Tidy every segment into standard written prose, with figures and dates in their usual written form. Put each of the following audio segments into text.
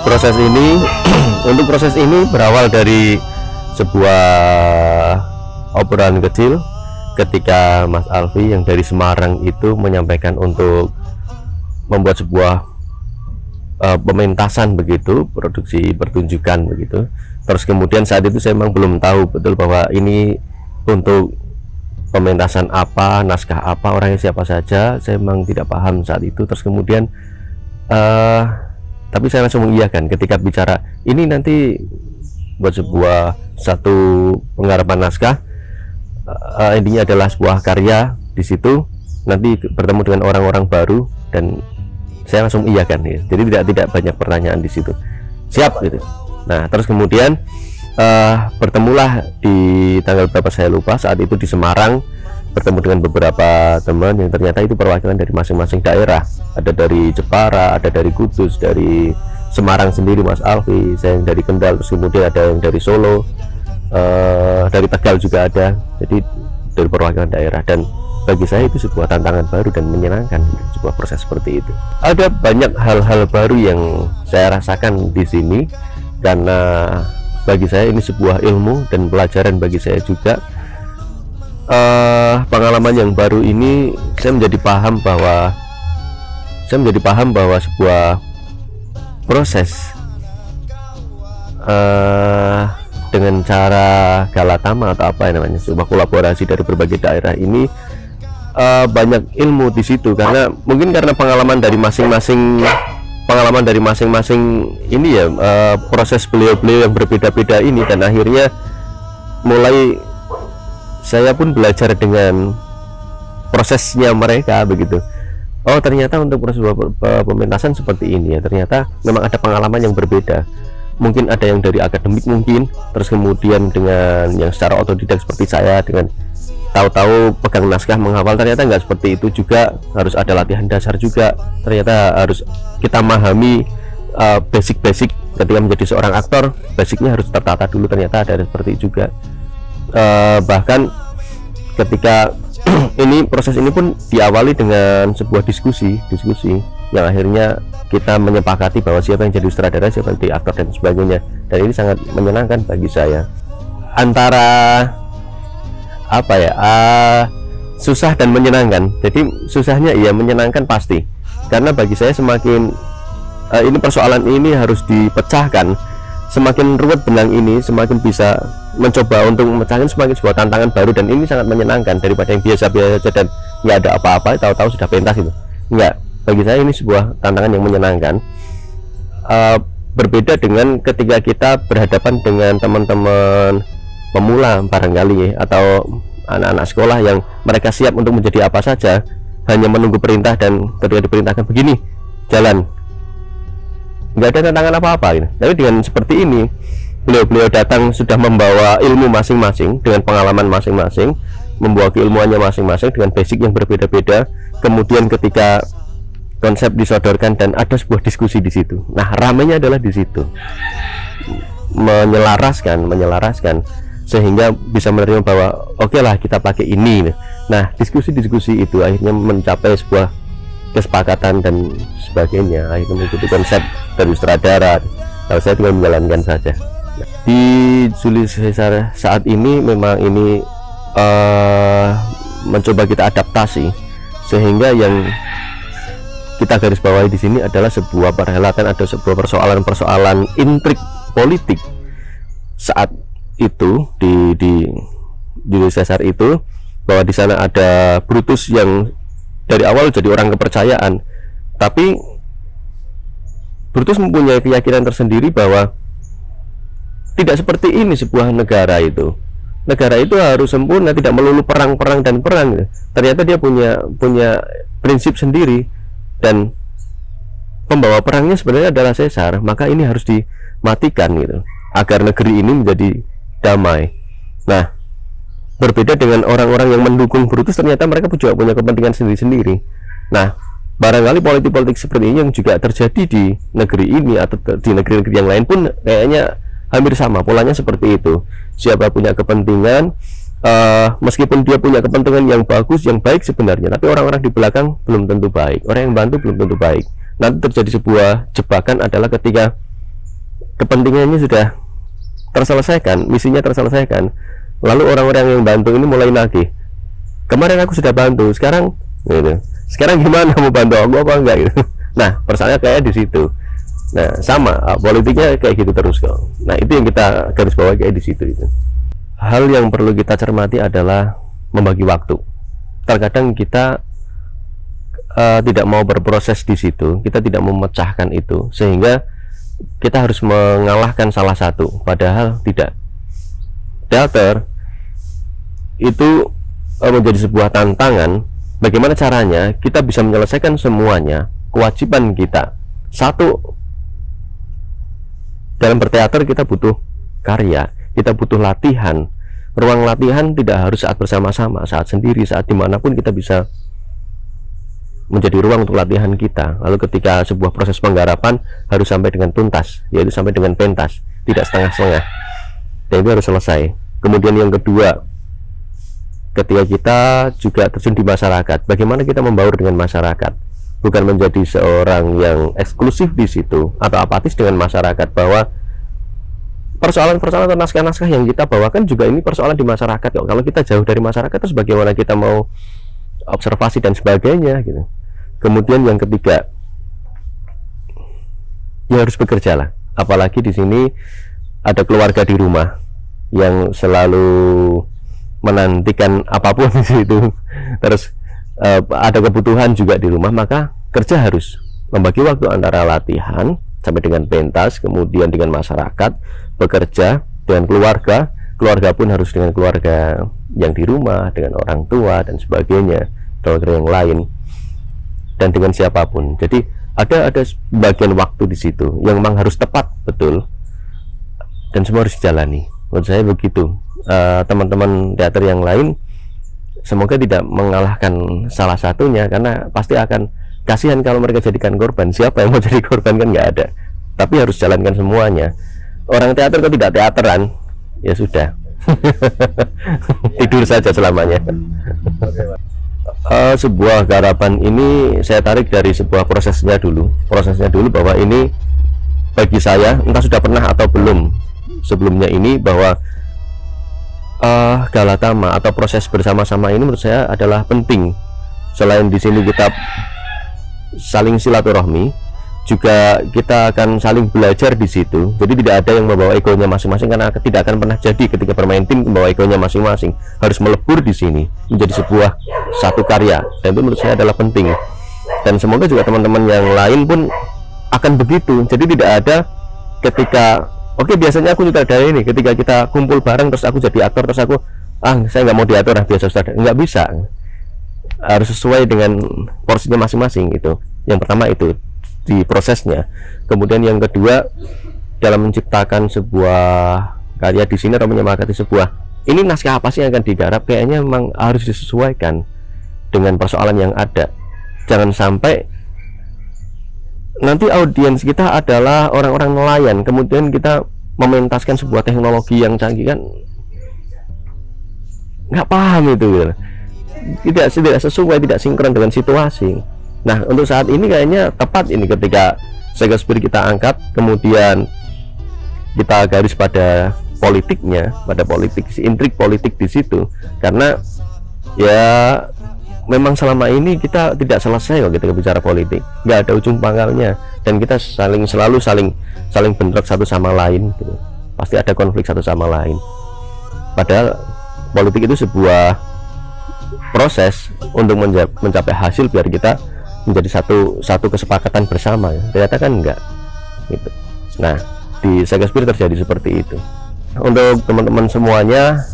Proses ini untuk proses ini berawal dari sebuah obrolan kecil ketika Mas Alfi yang dari Semarang itu menyampaikan untuk membuat sebuah pementasan begitu, produksi pertunjukan begitu. Terus kemudian saat itu saya memang belum tahu betul bahwa ini untuk pementasan apa, naskah apa, orangnya siapa saja, saya memang tidak paham saat itu. Terus kemudian tapi saya langsung mengiyakan ketika bicara ini nanti buat sebuah satu penggarapan naskah, intinya adalah sebuah karya di situ, nanti bertemu dengan orang-orang baru, dan saya langsung mengiyakan ya. Jadi tidak banyak pertanyaan di situ, siap gitu. Nah terus kemudian bertemulah di tanggal berapa saya lupa, saat itu di Semarang, bertemu dengan beberapa teman yang ternyata itu perwakilan dari masing-masing daerah. Ada dari Jepara, ada dari Kudus, dari Semarang sendiri Mas Alfi, saya yang dari Kendal, terus kemudian ada yang dari Solo, dari Tegal juga ada. Jadi dari perwakilan daerah, dan bagi saya itu sebuah tantangan baru dan menyenangkan, sebuah proses seperti itu. Ada banyak hal-hal baru yang saya rasakan di sini, karena bagi saya ini sebuah ilmu dan pelajaran bagi saya juga. Pengalaman yang baru ini saya menjadi paham bahwa sebuah proses dengan cara galatama atau apa namanya, sebuah kolaborasi dari berbagai daerah ini, banyak ilmu di situ, karena mungkin karena pengalaman dari masing-masing ini ya, proses beliau-beliau yang berbeda-beda ini, dan akhirnya mulai saya pun belajar dengan prosesnya mereka begitu. Oh ternyata untuk proses pementasan seperti ini ya, ternyata memang ada pengalaman yang berbeda. Mungkin ada yang dari akademik mungkin, terus kemudian dengan yang secara otodidak seperti saya, dengan tahu-tahu pegang naskah menghafal, ternyata nggak seperti itu juga, harus ada latihan dasar juga. Ternyata harus kita memahami basic-basic ketika menjadi seorang aktor, basicnya harus tertata dulu, ternyata ada seperti itu juga. Bahkan ketika ini proses ini pun diawali dengan sebuah diskusi yang akhirnya kita menyepakati bahwa siapa yang jadi sutradara, siapa yang jadi aktor dan sebagainya, dan ini sangat menyenangkan bagi saya. Antara apa ya, susah dan menyenangkan. Jadi susahnya iya, menyenangkan pasti, karena bagi saya semakin ini persoalan ini harus dipecahkan, semakin ruwet benang ini, semakin bisa mencoba untuk memecahkan, semakin sebuah tantangan baru, dan ini sangat menyenangkan daripada yang biasa-biasa saja dan nggak ada apa-apa, tahu-tahu sudah pentas itu. Enggak, bagi saya ini sebuah tantangan yang menyenangkan. Berbeda dengan ketika kita berhadapan dengan teman-teman pemula barangkali ya, atau anak-anak sekolah yang mereka siap untuk menjadi apa saja, hanya menunggu perintah, dan ketika diperintahkan begini jalan, nggak ada tantangan apa-apa gitu. Tapi dengan seperti ini, beliau-beliau datang sudah membawa ilmu masing-masing dengan pengalaman masing-masing, membawa keilmuannya masing-masing dengan basic yang berbeda-beda. Kemudian ketika konsep disodorkan dan ada sebuah diskusi di situ, nah ramenya adalah di situ, menyelaraskan sehingga bisa menerima bahwa oke lah kita pakai ini. Nah diskusi-diskusi itu akhirnya mencapai sebuah kesepakatan dan sebagainya, akhirnya mengikuti konsep dari sutradara. Kalau saya tinggal menjalankan saja. Di Julius Caesar saat ini memang ini mencoba kita adaptasi, sehingga yang kita garis bawahi di sini adalah sebuah perhelatan, ada sebuah persoalan intrik politik saat itu di Julius Caesar itu, bahwa di sana ada Brutus yang dari awal jadi orang kepercayaan, tapi Brutus mempunyai keyakinan tersendiri bahwa tidak seperti ini sebuah negara itu. Negara itu harus sempurna, tidak melulu perang dan perang. Ternyata dia punya prinsip sendiri, dan pembawa perangnya sebenarnya adalah Caesar. Maka ini harus dimatikan gitu, agar negeri ini menjadi damai. Nah, berbeda dengan orang-orang yang mendukung Brutus, ternyata mereka juga punya kepentingan sendiri-sendiri. Nah, barangkali politik-politik seperti ini yang juga terjadi di negeri ini atau di negeri-negeri yang lain pun kayaknya hampir sama polanya seperti itu. Siapa punya kepentingan, meskipun dia punya kepentingan yang bagus, yang baik sebenarnya, tapi orang-orang di belakang belum tentu baik, orang yang bantu belum tentu baik. Nanti terjadi sebuah jebakan adalah ketika kepentingannya sudah terselesaikan, misinya terselesaikan, lalu orang-orang yang bantu ini mulai nagih, kemarin aku sudah bantu, sekarang gitu, sekarang gimana, mau bantu aku apa enggak gitu. Nah, persoalannya kayak di situ. Nah, sama politiknya kayak gitu terus kok. Nah, itu yang kita garis bawahi kayak di situ itu. Hal yang perlu kita cermati adalah membagi waktu. Terkadang kita tidak mau berproses di situ, kita tidak memecahkan itu, sehingga kita harus mengalahkan salah satu, padahal tidak. Teater itu menjadi sebuah tantangan. Bagaimana caranya kita bisa menyelesaikan semuanya? Kewajiban kita satu, dalam berteater kita butuh karya, kita butuh latihan. Ruang latihan tidak harus saat bersama-sama, saat sendiri, saat dimanapun kita bisa menjadi ruang untuk latihan kita. Lalu ketika sebuah proses penggarapan harus sampai dengan tuntas, yaitu sampai dengan pentas, tidak setengah-setengah, dan itu harus selesai. Kemudian yang kedua, ketika kita juga terjun di masyarakat, bagaimana kita membaur dengan masyarakat, bukan menjadi seorang yang eksklusif di situ atau apatis dengan masyarakat, bahwa persoalan-persoalan atau naskah-naskah yang kita bawakan juga ini persoalan di masyarakat kok. Kalau kita jauh dari masyarakat, terus bagaimana kita mau observasi dan sebagainya gitu. Kemudian yang ketiga, ya harus bekerja lah. Apalagi di sini ada keluarga di rumah yang selalu menantikan apapun di situ. Terus ada kebutuhan juga di rumah, maka kerja harus membagi waktu antara latihan sampai dengan pentas, kemudian dengan masyarakat, bekerja dengan keluarga, keluarga pun harus dengan keluarga yang di rumah, dengan orang tua dan sebagainya, keluarga yang lain, dan dengan siapapun. Jadi ada bagian waktu di situ yang memang harus tepat betul, dan semua harus dijalani. Menurut saya begitu. Teman-teman teater yang lain semoga tidak mengalahkan salah satunya, karena pasti akan kasihan kalau mereka jadikan korban. Siapa yang mau jadi korban, kan nggak ada. Tapi harus jalankan semuanya. Orang teater kok tidak teateran, ya sudah. Tidur saja selamanya. Sebuah garapan ini saya tarik dari sebuah prosesnya dulu bahwa ini bagi saya, entah sudah pernah atau belum sebelumnya ini, bahwa galatama atau proses bersama-sama ini menurut saya adalah penting. Selain di sini kita saling silaturahmi, juga kita akan saling belajar di situ. Jadi tidak ada yang membawa egonya masing-masing, karena tidak akan pernah jadi ketika bermain tim membawa egonya masing-masing. Harus melebur di sini menjadi sebuah satu karya, dan itu menurut saya adalah penting. Dan semoga juga teman-teman yang lain pun akan begitu. Jadi tidak ada ketika biasanya aku sutradara ini, ketika kita kumpul bareng terus aku jadi aktor, terus aku saya nggak mau diatur, biasa sutradara, nggak bisa. Harus sesuai dengan porsinya masing-masing. Itu yang pertama, itu di prosesnya. Kemudian yang kedua, dalam menciptakan sebuah karya di sini atau menyemangati sebuah, ini naskah apa sih yang akan digarap, kayaknya memang harus disesuaikan dengan persoalan yang ada. Jangan sampai nanti audiens kita adalah orang-orang nelayan, kemudian kita mementaskan sebuah teknologi yang canggih, kan nggak paham itu gitu. Tidak sesuai, tidak sinkron dengan situasi. Nah, untuk saat ini kayaknya tepat ini ketika Shakespeare kita angkat, kemudian kita garis pada politiknya, pada politik, intrik politik di situ. Karena ya memang selama ini kita tidak selesai kok ketika bicara politik, nggak ada ujung pangkalnya, dan kita selalu saling bentrok satu sama lain gitu. Pasti ada konflik satu sama lain. Padahal politik itu sebuah proses untuk mencapai hasil biar kita menjadi satu kesepakatan bersama, ya. Ternyata kan enggak gitu. Nah, di Shakespeare terjadi seperti itu. Untuk teman-teman semuanya,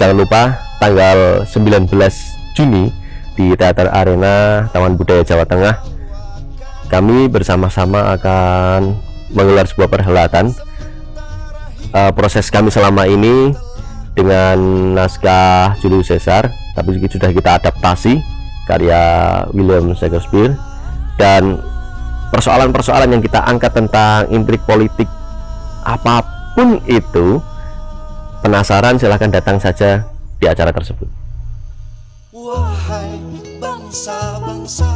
jangan lupa tanggal 19 Juni di Teater Arena Taman Budaya Jawa Tengah, kami bersama-sama akan menggelar sebuah perhelatan. Proses kami selama ini dengan naskah Julius Caesar, tapi sudah kita adaptasi karya William Shakespeare, dan persoalan-persoalan yang kita angkat tentang intrik politik apapun itu, penasaran silahkan datang saja di acara tersebut. Wahai bangsa-bangsa